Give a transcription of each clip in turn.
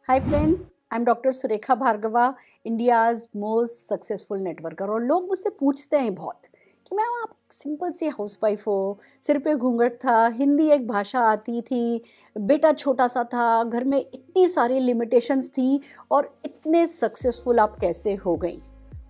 Hi friends, I am doctor Surekha Bhargava, India's most successful networker. और लोग मुझसे पूछते हैं बहुत कि मैम आप सिंपल सी हाउसवाइफ हो, सिर पे घूंघट था, हिंदी एक भाषा आती थी, बेटा छोटा सा था, घर में इतनी सारी लिमिटेशंस थी और इतने सक्सेसफुल आप कैसे हो गई।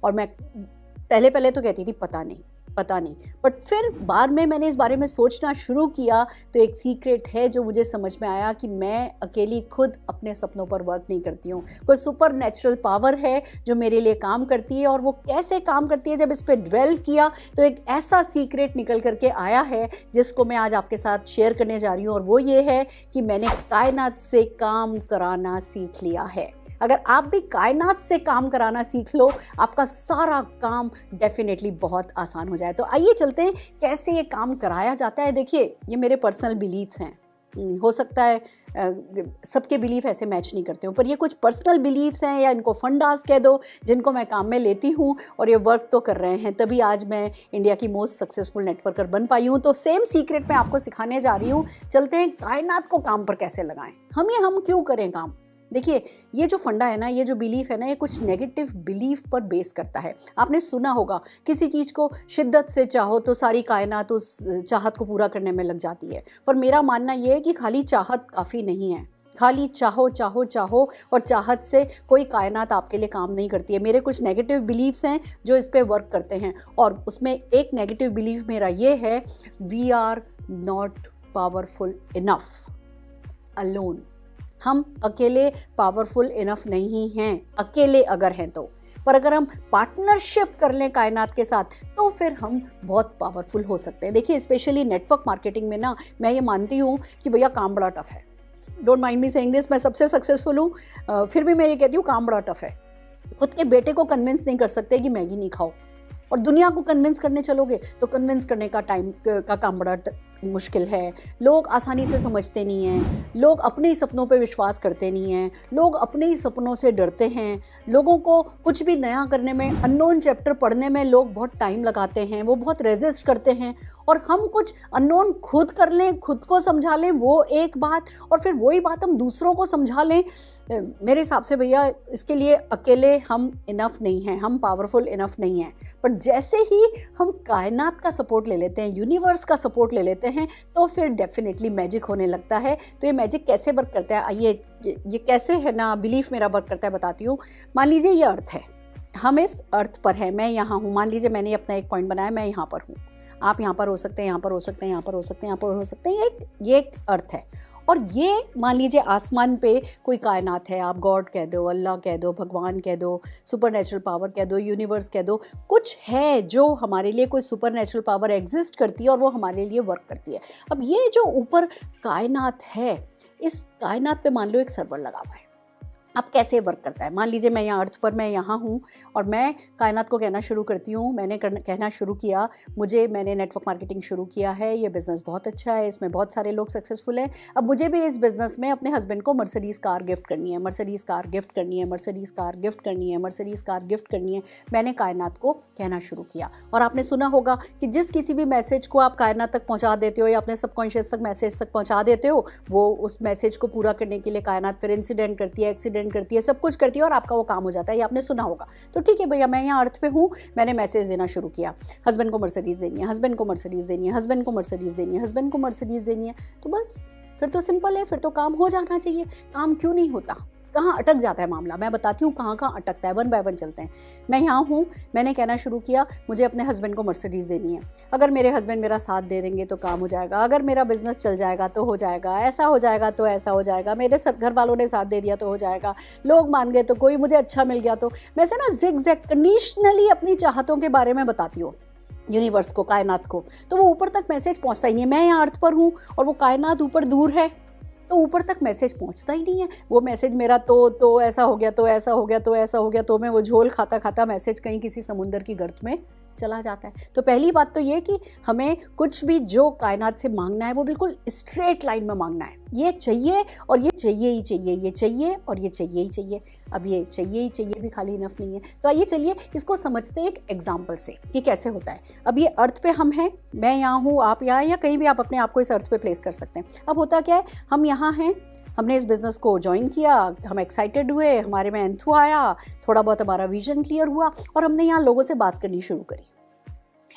और मैं पहले पहले तो कहती थी पता नहीं पता नहीं, बट फिर बाद में मैंने इस बारे में सोचना शुरू किया तो एक सीक्रेट है जो मुझे समझ में आया कि मैं अकेली खुद अपने सपनों पर वर्क नहीं करती हूँ। कोई सुपर नेचुरल पावर है जो मेरे लिए काम करती है, और वो कैसे काम करती है जब इस पर ड्वेल्व किया तो एक ऐसा सीक्रेट निकल करके आया है जिसको मैं आज आपके साथ शेयर करने जा रही हूँ। और वो ये है कि मैंने कायनात से काम कराना सीख लिया है। अगर आप भी कायनात से काम कराना सीख लो, आपका सारा काम डेफिनेटली बहुत आसान हो जाए। तो आइए चलते हैं कैसे ये काम कराया जाता है। देखिए, ये मेरे पर्सनल बिलीव्स हैं। हो सकता है सबके बिलीफ ऐसे मैच नहीं करते हो, पर ये कुछ पर्सनल बिलीव्स हैं, या इनको फंडास कह दो, जिनको मैं काम में लेती हूँ और ये वर्क तो कर रहे हैं, तभी आज मैं इंडिया की मोस्ट सक्सेसफुल नेटवर्कर बन पाई हूँ। तो सेम सीक्रेट मैं आपको सिखाने जा रही हूँ। चलते हैं कायनात को काम पर कैसे लगाएं, हम क्यों करें काम। देखिए, ये जो फंडा है ना, ये जो बिलीफ है ना, ये कुछ नेगेटिव बिलीफ पर बेस करता है। आपने सुना होगा किसी चीज़ को शिद्दत से चाहो तो सारी कायनात उस चाहत को पूरा करने में लग जाती है। पर मेरा मानना ये है कि खाली चाहत काफ़ी नहीं है। खाली चाहो चाहो चाहो और चाहत से कोई कायनात आपके लिए काम नहीं करती है। मेरे कुछ नेगेटिव बिलीव्स हैं जो इस पे वर्क करते हैं, और उसमें एक नेगेटिव बिलीव मेरा ये है, we are not powerful enough alone. हम अकेले पावरफुल इनफ नहीं हैं, अकेले अगर हैं तो। पर अगर हम पार्टनरशिप कर लें कायनात के साथ तो फिर हम बहुत पावरफुल हो सकते हैं। देखिए, स्पेशली नेटवर्क मार्केटिंग में ना, मैं ये मानती हूँ कि भैया काम बड़ा टफ है। Don't mind me saying this, मैं सबसे सक्सेसफुल हूँ, फिर भी मैं ये कहती हूँ काम बड़ा टफ है। खुद के बेटे को कन्विंस नहीं कर सकते कि मैगी नहीं खाओ, और दुनिया को कन्विंस करने चलोगे तो कन्विंस करने का टाइम का काम बड़ा मुश्किल है। लोग आसानी से समझते नहीं हैं, लोग अपने ही सपनों पे विश्वास करते नहीं हैं, लोग अपने ही सपनों से डरते हैं। लोगों को कुछ भी नया करने में, अननोन चैप्टर पढ़ने में लोग बहुत टाइम लगाते हैं, वो बहुत रेजिस्ट करते हैं। और हम कुछ अननोन खुद कर लें, खुद को समझा लें, वो एक बात, और फिर वही बात हम दूसरों को समझा लें। मेरे हिसाब से भैया इसके लिए अकेले हम इनफ नहीं हैं, हम पावरफुल इनफ नहीं हैं। पर जैसे ही हम कायनात का सपोर्ट ले लेते हैं, यूनिवर्स का सपोर्ट ले लेते हैं, तो फिर डेफिनेटली मैजिक होने लगता है। तो ये मैजिक कैसे वर्क करता है, आइए ये कैसे है ना बिलीफ मेरा वर्क करता है बताती हूँ। मान लीजिए ये अर्थ है, हम इस अर्थ पर हैं, मैं यहाँ हूँ। मान लीजिए मैंने अपना एक पॉइंट बनाया, मैं यहाँ पर हूँ, आप यहाँ पर हो सकते हैं, यहाँ पर हो सकते हैं, यहाँ पर हो सकते हैं, यहाँ पर हो सकते हैं। ये एक अर्थ है, और ये मान लीजिए आसमान पे कोई कायनात है। आप गॉड कह दो, अल्लाह कह दो, भगवान कह दो, सुपर नेचुरल पावर कह दो, यूनिवर्स कह दो, कुछ है जो हमारे लिए, कोई सुपर नेचुरल पावर एग्जिस्ट करती है और वो हमारे लिए वर्क करती है। अब ये जो ऊपर कायनात है, इस कायनात पे मान लो एक सर्वर लगा हुआ है। अब कैसे वर्क करता है, मान लीजिए मैं यहाँ अर्थ पर, मैं यहाँ हूँ और मैं कायनात को कहना शुरू करती हूँ। मैंने कहना शुरू किया, मैंने नेटवर्क मार्केटिंग शुरू किया है, ये बिज़नेस बहुत अच्छा है, इसमें बहुत सारे लोग सक्सेसफुल हैं। अब मुझे भी इस बिज़नेस में अपने हस्बैंड को मर्सिडीज़ कार गिफ्ट करनी है, मर्सिडीज़ कार गिफ्ट करनी है, मर्सिडीज़ कार गिफ्ट करनी है, मर्सिडीज़ कार गिफ्ट करनी है। मैंने कायनात को कहना शुरू किया, और आपने सुना होगा कि जिस किसी भी मैसेज को आप कायनात तक पहुँचा देते हो या अपने सबकॉन्शियस तक मैसेज तक पहुँचा देते हो, वो उस मैसेज को पूरा करने के लिए कायनात फिर इंसिडेंट करती है, एक्सीडेंट करती है, सब कुछ करती है, और आपका वो काम हो जाता है। ये आपने सुना होगा। तो ठीक है भैया, मैं यहाँ अर्थ पे हूँ, मैंने मैसेज देना शुरू किया, हस्बैंड को मर्सिडीज़ देनी है, हस्बैंड को मर्सिडीज़ देनी है, हस्बैंड को मर्सिडीज़ देनी है, हस्बैंड को मर्सिडीज़ देनी है। तो बस फिर तो सिंपल है, फिर तो काम हो जाना चाहिए। काम क्यों नहीं होता, कहाँ अटक जाता है मामला, मैं बताती हूँ कहाँ कहाँ अटकता है। वन बाय वन चलते हैं। मैं यहाँ हूँ, मैंने कहना शुरू किया, मुझे अपने हस्बैंड को मर्सिडीज़ देनी है। अगर मेरे हस्बैंड मेरा साथ दे देंगे तो काम हो जाएगा, अगर मेरा बिजनेस चल जाएगा तो हो जाएगा, ऐसा हो जाएगा तो ऐसा हो जाएगा, मेरे घर वालों ने साथ दे दिया तो हो जाएगा, लोग मान गए तो, कोई मुझे अच्छा मिल गया तो। मैं से ना जिग-जैग कंडीशनली अपनी चाहतों के बारे में बताती हूँ यूनिवर्स को, कायनात को, तो वो ऊपर तक मैसेज पहुँचता ही नहीं है। मैं यहाँ अर्थ पर हूँ और वो कायनात ऊपर दूर है, तो ऊपर तक मैसेज पहुंचता ही नहीं है। वो मैसेज मेरा तो ऐसा हो गया, तो ऐसा हो गया, तो ऐसा हो गया, तो मैं वो झोल खाता खाता मैसेज कहीं किसी समुंदर की गर्त में चला जाता है। तो पहली बात तो ये कि हमें कुछ भी जो कायनात से मांगना है वो बिल्कुल स्ट्रेट लाइन में मांगना है। ये चाहिए और ये चाहिए ही चाहिए, ये चाहिए और ये चाहिए ही चाहिए। अब ये चाहिए ही चाहिए भी खाली इनफ नहीं है। तो आइए चलिए इसको समझते हैं एक एग्जाम्पल से कि कैसे होता है। अब ये अर्थ पे हम हैं, मैं यहाँ हूँ, आप यहाँ, या कहीं भी आप अपने आप को इस अर्थ पे प्लेस कर सकते हैं। अब होता क्या है, हम यहाँ हैं, हमने इस बिज़नेस को ज्वाइन किया, हम एक्साइटेड हुए, हमारे में एंथू आया, थोड़ा बहुत हमारा विजन क्लियर हुआ और हमने यहाँ लोगों से बात करनी शुरू करी।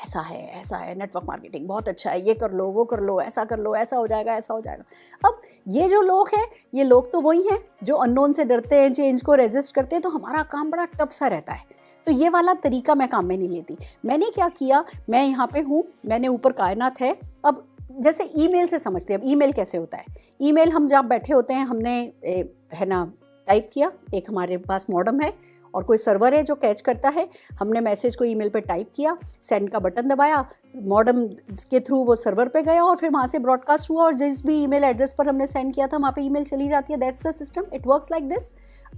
ऐसा है, नेटवर्क मार्केटिंग बहुत अच्छा है, ये कर लो, वो कर लो, ऐसा कर लो, ऐसा हो जाएगा, ऐसा हो जाएगा। अब ये जो लोग हैं, ये लोग तो वही हैं जो अननोन से डरते हैं, चेंज को रेजिस्ट करते हैं, तो हमारा काम बड़ा टफ सा रहता है। तो ये वाला तरीका मैं काम में नहीं लेती। मैंने क्या किया, मैं यहाँ पे हूँ, मैंने ऊपर कायनात है। अब जैसे ईमेल से समझते हैं, अब ईमेल कैसे होता है। ईमेल हम जब बैठे होते हैं, हमने है ना टाइप किया, एक हमारे पास मॉडम है और कोई सर्वर है जो कैच करता है, हमने मैसेज को ईमेल पे टाइप किया, सेंड का बटन दबाया, मॉडम के थ्रू वो सर्वर पे गया और फिर वहाँ से ब्रॉडकास्ट हुआ और जिस भी ईमेल एड्रेस पर हमने सेंड किया था वहाँ पे ईमेल चली जाती है। That's the system, it works like this.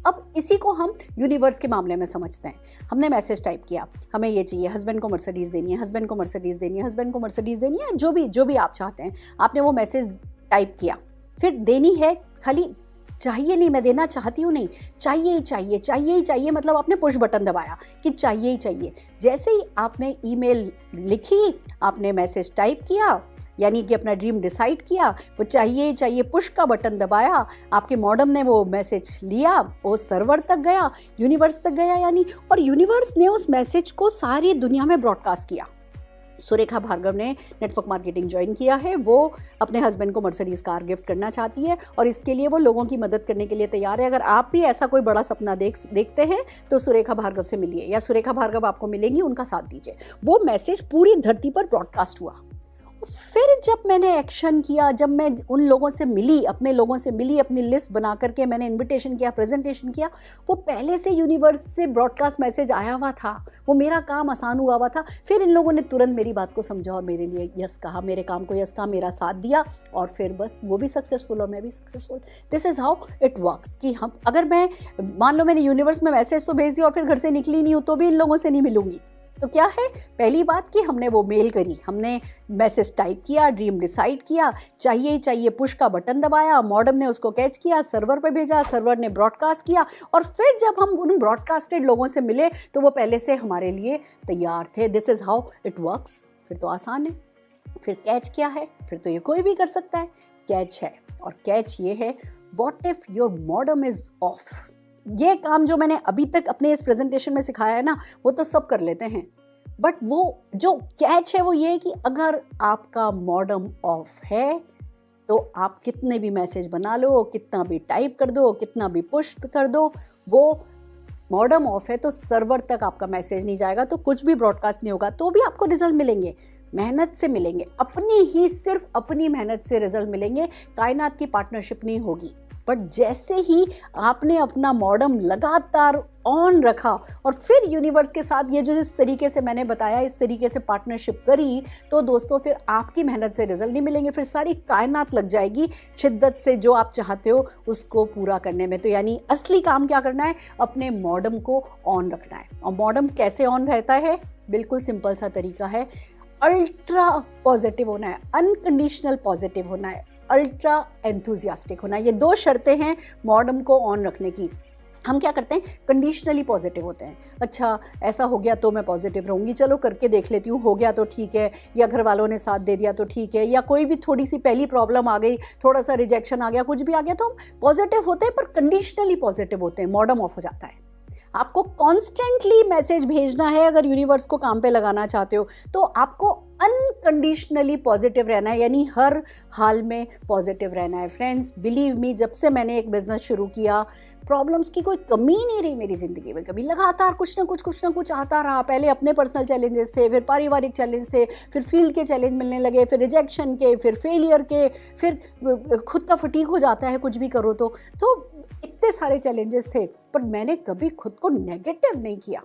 अब इसी को हम यूनिवर्स के मामले में समझते हैं। हमने मैसेज टाइप किया, हमें ये चाहिए, हस्बैंड को मर्सिडीज़ देनी है, हस्बैंड को मर्सिडीज़ देनी है, हस्बैंड को मर्सिडीज़ देनी है, जो भी आप चाहते हैं। आपने वो मैसेज टाइप किया, फिर देनी है, खाली चाहिए नहीं, मैं देना चाहती हूँ नहीं, चाहिए ही चाहिए, चाहिए ही चाहिए, मतलब आपने पुश बटन दबाया कि चाहिए ही चाहिए। जैसे ही आपने ईमेल लिखी, आपने मैसेज टाइप किया, यानी कि अपना ड्रीम डिसाइड किया, वो चाहिए ही चाहिए, पुश का बटन दबाया, आपके मॉडम ने वो मैसेज लिया, वो सर्वर तक गया, यूनिवर्स तक गया यानी, और यूनिवर्स ने उस मैसेज को सारी दुनिया में ब्रॉडकास्ट किया। सुरेखा भार्गव ने नेटवर्क मार्केटिंग ज्वाइन किया है, वो अपने हस्बैंड को मर्सिडीज़ कार गिफ्ट करना चाहती है और इसके लिए वो लोगों की मदद करने के लिए तैयार है। अगर आप भी ऐसा कोई बड़ा सपना देखते हैं तो सुरेखा भार्गव से मिलिए, या सुरेखा भार्गव आपको मिलेंगी, उनका साथ दीजिए। वो मैसेज पूरी धरती पर ब्रॉडकास्ट हुआ। फिर जब मैंने एक्शन किया, जब मैं उन लोगों से मिली, अपने लोगों से मिली, अपनी लिस्ट बना करके मैंने इनविटेशन किया, प्रेजेंटेशन किया, वो पहले से यूनिवर्स से ब्रॉडकास्ट मैसेज आया हुआ था, वो मेरा काम आसान हुआ हुआ था। फिर इन लोगों ने तुरंत मेरी बात को समझा और मेरे लिए यस कहा, मेरे काम को यस कहा, मेरा साथ दिया और फिर बस वो भी सक्सेसफुल और मैं भी successful. This is how it works. कि हम, अगर मैं मान लो मैंने यूनिवर्स में मैसेज तो भेज दिया और फिर घर से निकली नहीं हूँ तो भी इन लोगों से नहीं मिलूंगी। तो क्या है, पहली बात कि हमने वो मेल करी, हमने मैसेज टाइप किया, ड्रीम डिसाइड किया, चाहिए ही चाहिए, पुश का बटन दबाया, मॉडम ने उसको कैच किया, सर्वर पे भेजा, सर्वर ने ब्रॉडकास्ट किया और फिर जब हम उन ब्रॉडकास्टेड लोगों से मिले तो वो पहले से हमारे लिए तैयार थे। This is how it works. फिर तो आसान है। फिर कैच क्या है, फिर तो ये कोई भी कर सकता है। कैच है, और कैच ये है, what if your modem is of. ये काम जो मैंने अभी तक अपने इस प्रेजेंटेशन में सिखाया है ना, वो तो सब कर लेते हैं, बट वो जो कैच है वो ये है कि अगर आपका मॉडम ऑफ है तो आप कितने भी मैसेज बना लो, कितना भी टाइप कर दो, कितना भी पुश कर दो, वो मॉडम ऑफ है तो सर्वर तक आपका मैसेज नहीं जाएगा, तो कुछ भी ब्रॉडकास्ट नहीं होगा, तो भी आपको रिजल्ट मिलेंगे। मेहनत से मिलेंगे, अपनी ही सिर्फ अपनी मेहनत से रिजल्ट मिलेंगे, कायनात की पार्टनरशिप नहीं होगी। बट जैसे ही आपने अपना मॉडम लगातार ऑन रखा और फिर यूनिवर्स के साथ ये जो इस तरीके से मैंने बताया, इस तरीके से पार्टनरशिप करी, तो दोस्तों फिर आपकी मेहनत से रिजल्ट नहीं मिलेंगे, फिर सारी कायनात लग जाएगी शिद्दत से जो आप चाहते हो उसको पूरा करने में। तो यानी असली काम क्या करना है, अपने मॉडम को ऑन रखना है। और मॉडम कैसे ऑन रहता है, बिल्कुल सिंपल सा तरीका है, अल्ट्रा पॉजिटिव होना है, अनकंडीशनल पॉजिटिव होना है, अल्ट्रा एंथुजियास्टिक होना है। ये दो शर्तें हैं मॉडम को ऑन रखने की। हम क्या करते हैं, कंडीशनली पॉजिटिव होते हैं। अच्छा ऐसा हो गया तो मैं पॉजिटिव रहूँगी, चलो करके देख लेती हूँ, हो गया तो ठीक है, या घर वालों ने साथ दे दिया तो ठीक है, या कोई भी थोड़ी सी पहली प्रॉब्लम आ गई, थोड़ा सा रिजेक्शन आ गया, कुछ भी आ गया, तो हम पॉजिटिव होते हैं पर कंडीशनली पॉजिटिव होते हैं। मॉडम ऑफ हो जाता है। आपको कॉन्स्टेंटली मैसेज भेजना है, अगर यूनिवर्स को काम पे लगाना चाहते हो तो आपको अनकंडीशनली पॉजिटिव रहना है, यानी हर हाल में पॉजिटिव रहना है। फ्रेंड्स बिलीव मी, जब से मैंने एक बिजनेस शुरू किया, प्रॉब्लम्स की कोई कमी नहीं रही मेरी ज़िंदगी में कभी। लगातार कुछ ना कुछ आता रहा। पहले अपने पर्सनल चैलेंजेस थे, फिर पारिवारिक चैलेंज थे, फिर फील्ड के चैलेंज मिलने लगे, फिर रिजेक्शन के, फिर फेलियर के, फिर खुद का फटीग हो जाता है कुछ भी करो तो इतने सारे चैलेंजेस थे, पर मैंने कभी खुद को नेगेटिव नहीं किया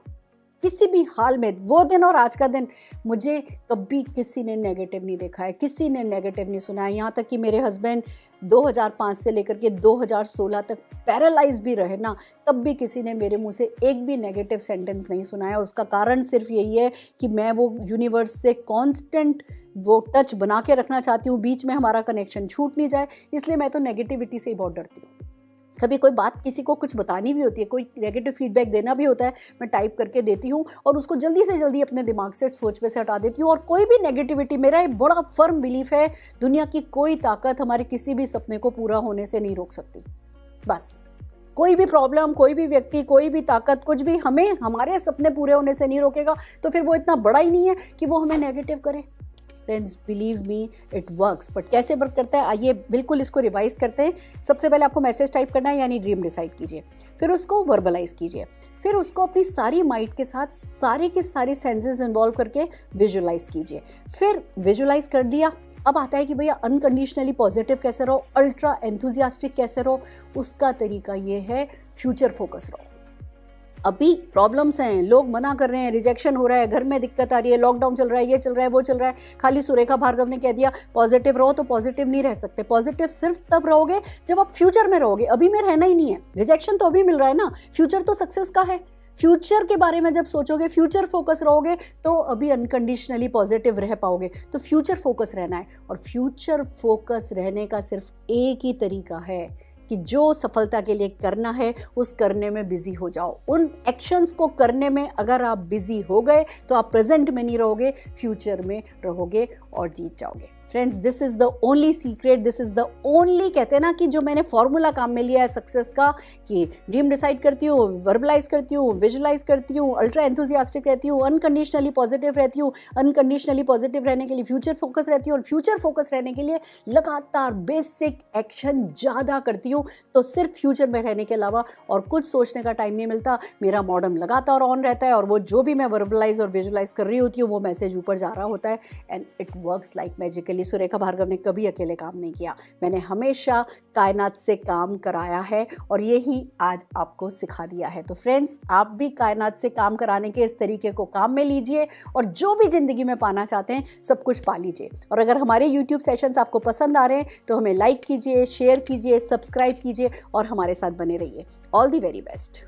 किसी भी हाल में। वो दिन और आज का दिन मुझे कभी किसी ने नेगेटिव नहीं देखा है, किसी ने नेगेटिव नहीं सुना है। यहाँ तक कि मेरे हस्बैंड 2005 से लेकर के 2016 तक पैरालाइज भी रहे ना, तब भी किसी ने मेरे मुंह से एक भी नेगेटिव सेंटेंस नहीं सुना है। उसका कारण सिर्फ यही है कि मैं वो यूनिवर्स से कांस्टेंट वो टच बना के रखना चाहती हूँ, बीच में हमारा कनेक्शन छूट नहीं जाए, इसलिए मैं तो नेगेटिविटी से ही बहुत डरती हूँ। कभी कोई बात किसी को कुछ बतानी भी होती है, कोई नेगेटिव फीडबैक देना भी होता है, मैं टाइप करके देती हूँ और उसको जल्दी से जल्दी अपने दिमाग से, सोच में से हटा देती हूँ। और कोई भी नेगेटिविटी, मेरा एक बड़ा फर्म बिलीफ है, दुनिया की कोई ताकत हमारे किसी भी सपने को पूरा होने से नहीं रोक सकती। बस कोई भी प्रॉब्लम, कोई भी व्यक्ति, कोई भी ताकत, कुछ भी हमें हमारे सपने पूरे होने से नहीं रोकेगा। तो फिर वो इतना बड़ा ही नहीं है कि वो हमें नेगेटिव करे। Friends, believe me, it works. But कैसे वर्क करता है, आइए बिल्कुल इसको रिवाइज करते हैं। सबसे पहले आपको मैसेज टाइप करना है, यानी ड्रीम डिसाइड कीजिए, फिर उसको वर्बलाइज कीजिए, फिर उसको अपनी सारी माइंड के साथ सारे की सारी सेंसेस इन्वॉल्व करके विजुअलाइज कीजिए। फिर विजुअलाइज कर दिया, अब आता है कि भैया अनकंडीशनली पॉजिटिव कैसे रहो, अल्ट्रा एंथुजियास्टिक कैसे रहो। उसका तरीका ये है, फ्यूचर फोकस रहो। अभी प्रॉब्लम्स हैं, लोग मना कर रहे हैं, रिजेक्शन हो रहा है, घर में दिक्कत आ रही है, लॉकडाउन चल रहा है, ये चल रहा है, वो चल रहा है। खाली सुरेखा भार्गव ने कह दिया पॉजिटिव रहो, तो पॉजिटिव नहीं रह सकते। पॉजिटिव सिर्फ तब रहोगे जब आप फ्यूचर में रहोगे। अभी में रहना ही नहीं है। रिजेक्शन तो अभी मिल रहा है ना, फ्यूचर तो सक्सेस का है। फ्यूचर के बारे में जब सोचोगे, फ्यूचर फोकस रहोगे, तो अभी अनकंडीशनली पॉजिटिव रह पाओगे। तो फ्यूचर फोकस रहना है, और फ्यूचर फोकस रहने का सिर्फ एक ही तरीका है कि जो सफलता के लिए करना है उस करने में बिजी हो जाओ। उन एक्शंस को करने में अगर आप बिजी हो गए तो आप प्रेजेंट में नहीं रहोगे, फ्यूचर में रहोगे और जीत जाओगे। Friends, this is the only secret, this is the only, कहते हैं ना कि जो मैंने फॉर्मूला काम में लिया है सक्सेस का, कि ड्रीम डिसाइड करती हूँ, वर्बलाइज करती हूँ, विजुलाइज करती हूँ, अल्ट्रा एंथुजियास्टिक रहती हूँ, अनकंडीशनली पॉजिटिव रहती हूँ, अनकंडीशनली पॉजिटिव रहने के लिए फ्यूचर फोकस रहती हूँ, और फ्यूचर फोकस रहने के लिए लगातार बेसिक एक्शन ज़्यादा करती हूँ। तो सिर्फ फ्यूचर में रहने के अलावा और कुछ सोचने का टाइम नहीं मिलता। मेरा मॉडम लगातार ऑन रहता है, और वो जो भी मैं वर्बलाइज और विजुलाइज कर रही होती हूँ वो मैसेज ऊपर जा रहा होता है, and it works like magically. Surekha Bhargava ने कभी अकेले काम नहीं किया, मैंने हमेशा कायनात से काम कराया है, और यही आज आपको सिखा दिया है। तो फ्रेंड्स, आप भी कायनात से काम कराने के इस तरीके को काम में लीजिए, और जो भी जिंदगी में पाना चाहते हैं सब कुछ पा लीजिए। और अगर हमारे YouTube सेशंस आपको पसंद आ रहे हैं तो हमें लाइक कीजिए, शेयर कीजिए, सब्सक्राइब कीजिए और हमारे साथ बने रहिए। All the very best.